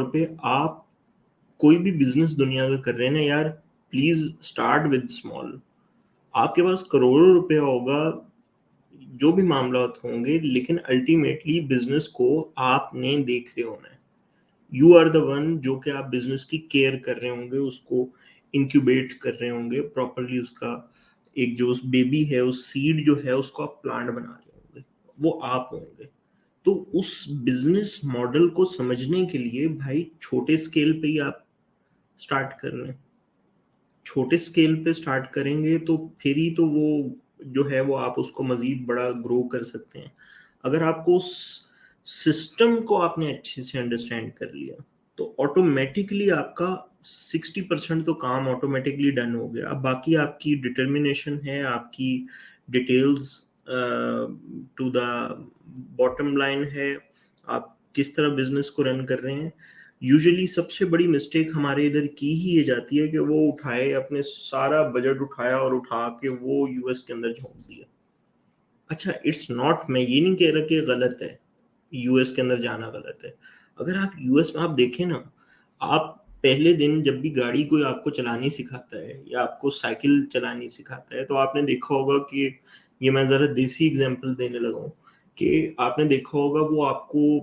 पे आप कोई भी बिजनेस दुनिया का कर रहे हैं ना यार, प्लीज स्टार्ट विद स्मॉल। आपके पास करोड़ों रुपया होगा, जो भी मामला होंगे, लेकिन अल्टीमेटली बिजनेस को आपने देख रहे होना है। यू आर द वन जो कि आप बिजनेस की केयर कर रहे होंगे, उसको इंक्यूबेट कर रहे होंगे प्रॉपरली, उसका एक जो उस बेबी है, उस सीड जो है, उसको आप प्लांट बना रहे होंगे, वो आप होंगे। तो उस बिजनेस मॉडल को समझने के लिए भाई छोटे स्केल पे ही आप स्टार्ट कर रहे हैं। छोटे स्केल पे स्टार्ट करेंगे तो फिर ही तो वो जो है वो आप उसको मजीद बड़ा ग्रो कर सकते हैं। अगर आपको उस सिस्टम को आपने अच्छे से अंडरस्टैंड कर लिया तो ऑटोमेटिकली आपका 60% तो काम ऑटोमेटिकली डन हो गया। अब बाकी आपकी डिटर्मिनेशन है, आपकी details to the bottom line है, आप किस तरह बिजनेस को रन कर रहे हैं। यूजुअली सबसे बड़ी मिस्टेक हमारे इधर की ही ये जाती है कि वो उठाए, अपने सारा बजट उठाया और उठा के वो यूएस के अंदर झोंक दिया। अच्छा, इट्स नॉट, मैं ये नहीं कह रहा कि गलत है, यूएस के अंदर जाना गलत है। अगर आप यूएस में आप देखें ना, आप पहले दिन जब भी गाड़ी कोई आपको चलानी सिखाता है या आपको साइकिल चलानी सिखाता है, तो आपने देखा होगा कि, ये मैं जरा देसी एग्जांपल देने लगा हूँ, कि आपने देखा होगा वो आपको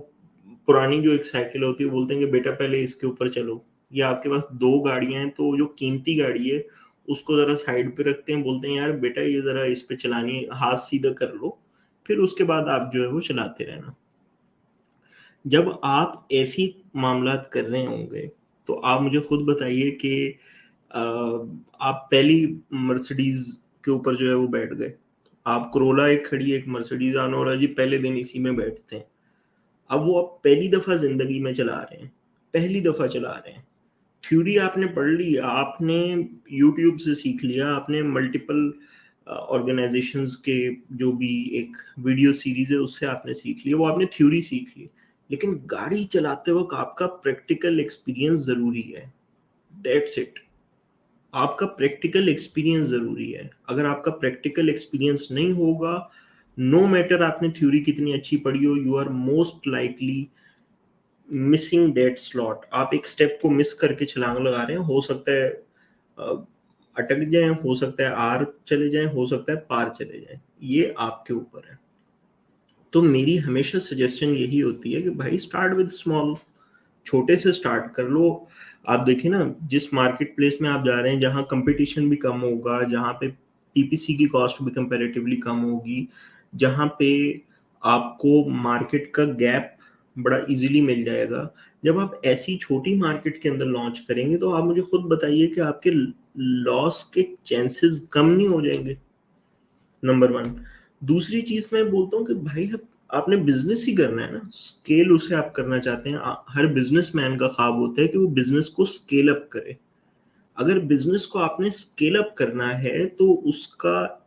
पुरानी जो एक साइकिल होती है, बोलते हैं कि बेटा पहले इसके ऊपर चलो, या आपके पास दो गाड़ियां हैं तो जो कीमती गाड़ी है उसको जरा साइड पे रखते हैं, बोलते हैं यार बेटा ये जरा इस पे चलानी है, हाथ सीधा कर लो, फिर उसके बाद आप जो है वो चलाते रहना। जब आप ऐसी मामलात कर रहे होंगे तो आप मुझे खुद बताइए कि आप पहली मर्सिडीज के ऊपर जो है वो बैठ गए, आप कोरोला एक खड़ी है, एक मर्सिडीज आने वाला जी, पहले दिन इसी में बैठते हैं। अब वो आप पहली दफा जिंदगी में चला रहे हैं, पहली दफा चला रहे हैं, थ्योरी आपने पढ़ ली, आपने यूट्यूब से सीख लिया, आपने मल्टीपल ऑर्गेनाइजेशंस के जो भी एक वीडियो सीरीज है उससे आपने सीख लिया, वो आपने थ्योरी सीख ली। लेकिन गाड़ी चलाते वक्त आपका प्रैक्टिकल एक्सपीरियंस जरूरी है, दैट्स इट। आपका प्रैक्टिकल एक्सपीरियंस जरूरी है। अगर आपका प्रैक्टिकल एक्सपीरियंस नहीं होगा, नो मैटर आपने थ्योरी कितनी अच्छी पढ़ी हो, you are most likely missing that slot. आप एक स्टेप को मिस करके छलांग लगा रहे हैं, हो सकता है अटक जाए, हो सकता है आर चले जाए, हो सकता है पार चले जाए, ये आपके ऊपर है। तो मेरी हमेशा सजेशन यही होती है कि भाई स्टार्ट विद स्मॉल, छोटे से स्टार्ट कर लो। आप देखें ना, जिस मार्केट प्लेस में आप जा रहे हैं, जहाँ कंपटीशन भी कम होगा, जहाँ पे पीपीसी की कॉस्ट भी कंपैरेटिवली कम होगी, जहाँ पे आपको मार्केट का गैप बड़ा इजीली मिल जाएगा, जब आप ऐसी छोटी मार्केट के अंदर लॉन्च करेंगे तो आप मुझे खुद बताइए कि आपके लॉस के चांसेस कम नहीं हो जाएंगे। Number one. दूसरी चीज मैं बोलता हूँ कि भाई आपने बिजनेस ही करना है ना, स्केल उसे आप करना चाहते हैं, हर बिजनेसमैन का ख्वाब होता है कि वो बिजनेस को स्केल अप करे। अगर बिजनेस को आपने स्केल अप करना है तो उसका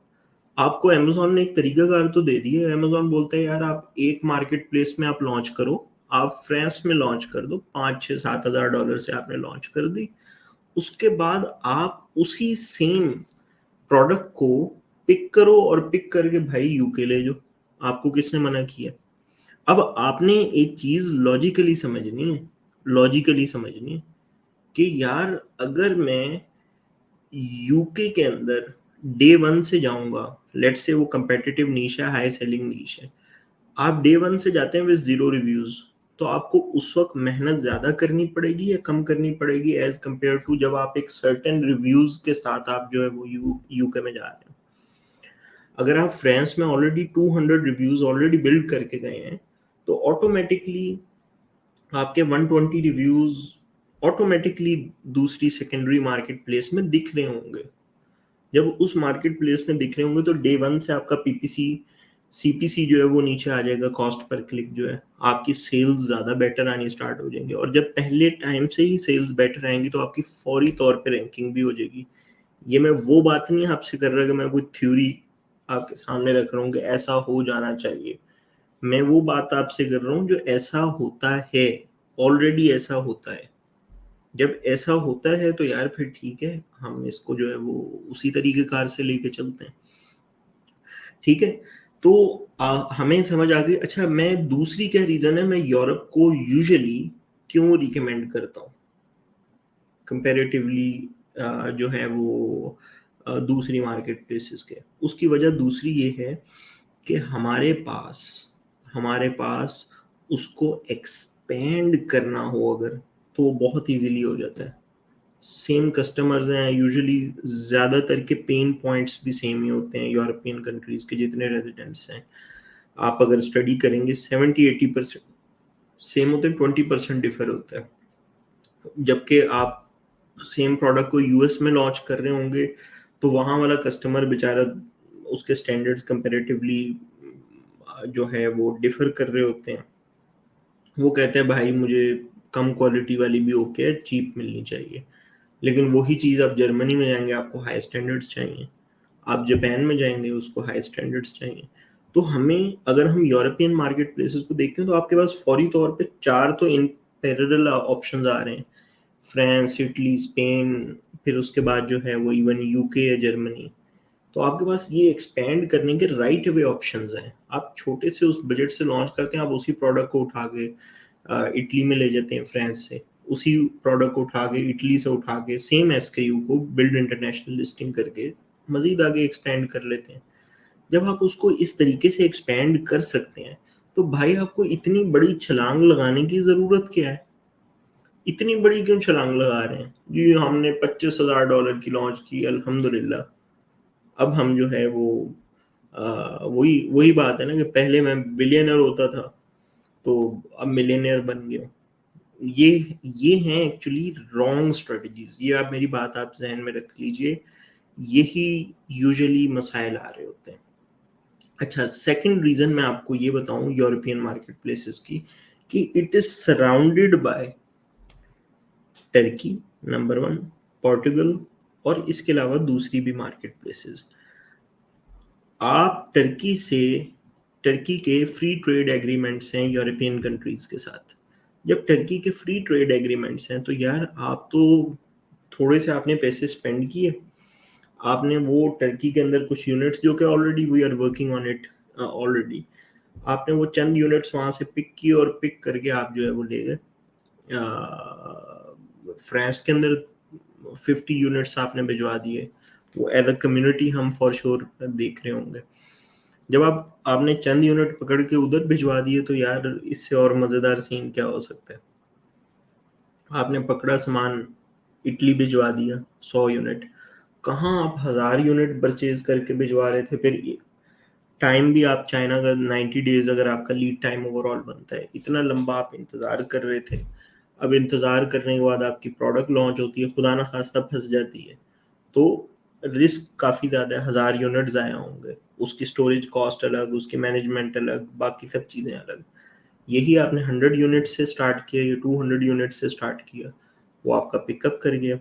आपको अमेजोन ने एक तरीकाकार तो दे दिया है। अमेजोन बोलता है यार आप एक मार्केट प्लेस में आप लॉन्च करो, आप फ्रांस में लॉन्च कर दो, 5 6 7 हज़ार डॉलर से आपने लॉन्च कर दी, उसके बाद आप उसी सेम प्रोडक्ट को पिक करो और पिक करके भाई यूके ले जाओ, आपको किसने मना किया। अब आपने एक चीज लॉजिकली समझनी है, लॉजिकली समझनी है कि यार अगर मैं यूके के अंदर डे वन से जाऊंगा, लेट्स से वो कंपेटिटिव नीश है, हाई सेलिंग नीश है, आप डे वन से जाते हैं विद जीरो रिव्यूज, तो आपको उस वक्त मेहनत ज्यादा करनी पड़ेगी या कम करनी पड़ेगी एज कंपेयर टू जब आप एक सर्टेन रिव्यूज के साथ आप जो है वो यूके में जा रहे हैं। अगर आप फ्रांस में ऑलरेडी 200 रिव्यूज ऑलरेडी बिल्ड करके गए हैं तो ऑटोमेटिकली आपके 120 रिव्यूज ऑटोमेटिकली दूसरी सेकेंडरी मार्केट प्लेस में दिख रहे होंगे। जब उस मार्केट प्लेस में दिख रहे होंगे तो डे वन से आपका पीपीसी सीपीसी जो है वो नीचे आ जाएगा, कॉस्ट पर क्लिक जो है, आपकी सेल्स ज्यादा बेटर आनी स्टार्ट हो जाएंगे, और जब पहले टाइम से ही सेल्स बेटर आएंगी तो आपकी फौरी तौर पे रैंकिंग भी हो जाएगी। ये मैं वो बात नहीं आपसे कर रहा कि मैं कोई थ्योरी आपके सामने रख रहा हूँ कि ऐसा हो जाना चाहिए, मैं वो बात आपसे कर रहा हूँ जो ऐसा होता है, ऑलरेडी ऐसा होता है। जब ऐसा होता है तो यार फिर ठीक है, हम इसको जो है वो उसी तरीके कार से लेके चलते हैं। ठीक है, तो हमें समझ आ गई। अच्छा, मैं दूसरी क्या रीजन है, मैं यूरोप को यूजुअली क्यों रिकमेंड करता हूँ कंपैरेटिवली जो है वो दूसरी मार्केट प्लेसेस के। उसकी वजह दूसरी ये है कि हमारे पास उसको एक्सपेंड करना हो अगर, तो वो बहुत इजीली हो जाता है। सेम कस्टमर्स हैं यूजुअली, ज़्यादातर के पेन पॉइंट्स भी सेम ही होते हैं यूरोपियन कंट्रीज़ के जितने रेजिडेंट्स हैं। आप अगर स्टडी करेंगे 70-80% सेम होते हैं, 20% डिफर होता है। जबकि आप सेम प्रोडक्ट को यूएस में लॉन्च कर रहे होंगे तो वहाँ वाला कस्टमर बेचारा, उसके स्टैंडर्ड्स कंपैरेटिवली जो है वो डिफर कर रहे होते हैं। वो कहते हैं भाई मुझे कम क्वालिटी वाली भी ओके है, चीप मिलनी चाहिए। लेकिन वही चीज़ आप जर्मनी में जाएंगे आपको हाई स्टैंडर्ड्स चाहिए, आप जापान में जाएंगे उसको हाई स्टैंडर्ड्स चाहिए। तो हमें, अगर हम यूरोपियन मार्केट प्लेसेस को देखते हैं तो आपके पास फौरी तौर पे 4 तो इन पैरेलल ऑप्शंस आ रहे हैं, फ्रांस, इटली, स्पेन, फिर उसके बाद जो है वो इवन यूके या जर्मनी। तो आपके पास ये एक्सपेंड करने के राइट वे ऑप्शंस हैं। आप छोटे से उस बजट से लॉन्च करते हैं, आप उसी प्रोडक्ट को उठा के इटली में ले जाते हैं फ्रांस से, उसी प्रोडक्ट को उठा के इटली से उठा के सेम एसकेयू को बिल्ड इंटरनेशनल लिस्टिंग करके मजीद आगे एक्सपेंड कर लेते हैं। जब आप उसको इस तरीके से एक्सपेंड कर सकते हैं तो भाई आपको इतनी बड़ी छलांग लगाने की ज़रूरत क्या है? इतनी बड़ी क्यों छलांग लगा रहे हैं जी? हमने $25,000 की लॉन्च की, अल्हम्दुलिल्लाह। अब हम जो है वो वही वही बात है ना कि पहले मैं बिलियनर होता था तो अब मिलियनेयर बन गया। ये हैं एक्चुअली रॉन्ग स्ट्रेटजीज। ये आप मेरी बात आप जहन में रख लीजिए, यही यूजुअली मसाइल आ रहे होते हैं। अच्छा, सेकंड रीजन मैं आपको ये बताऊं यूरोपियन मार्केट प्लेसेस की, कि it is surrounded by Turkey number 1, Portugal, और इसके अलावा दूसरी भी मार्केट प्लेसेस। आप टर्की के फ्री ट्रेड एग्रीमेंट्स हैं यूरोपियन कंट्रीज के साथ। जब टर्की के फ्री ट्रेड एग्रीमेंट्स हैं तो यार आप तो थोड़े से आपने पैसे स्पेंड किए, आपने वो टर्की के अंदर कुछ यूनिट्स जो कि already we are working on it already, आपने वो चंद यूनिट्स वहां से पिक किए और पिक करके आप जो है वो ले गए फ्रांस के अंदर 50 यूनिट्स आपने भिजवा दिए। वो एज अ कम्युनिटी हम फॉर श्योर देख रहे होंगे। जब आपने चंद यूनिट पकड़ के उधर भिजवा दिए तो यार इससे और मजेदार सीन क्या हो सकता है? आपने पकड़ा सामान, इटली भिजवा दिया 100 यूनिट, कहाँ आप 1000 यूनिट परचेज करके भिजवा रहे थे? फिर टाइम भी आप चाइना का 90 डेज अगर आपका लीड टाइम ओवरऑल बनता है, इतना लंबा आप इंतजार कर रहे थे। अब इंतजार करने के बाद आपकी प्रोडक्ट लॉन्च होती है, खुदा ना खास्ता फंस जाती है, तो रिस्क काफ़ी ज़्यादा है। 1000 यूनिट ज़ाया होंगे, उसकी स्टोरेज कॉस्ट अलग, उसकी मैनेजमेंट अलग, बाकी सब चीज़ें अलग। यही आपने 100 यूनिट से स्टार्ट किया या 200 यूनिट से स्टार्ट किया, वो आपका पिकअप कर गया।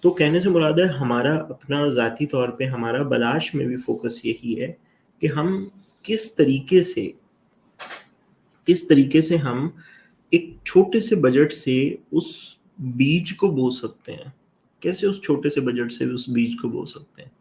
तो कहने से मुराद है हमारा अपना ज़ाती तौर पे हमारा बलाश में भी फोकस यही है कि हम किस तरीके से हम एक छोटे से बजट से उस बीज को बो सकते हैं, कैसे उस छोटे से बजट से उस बीज को बो सकते हैं।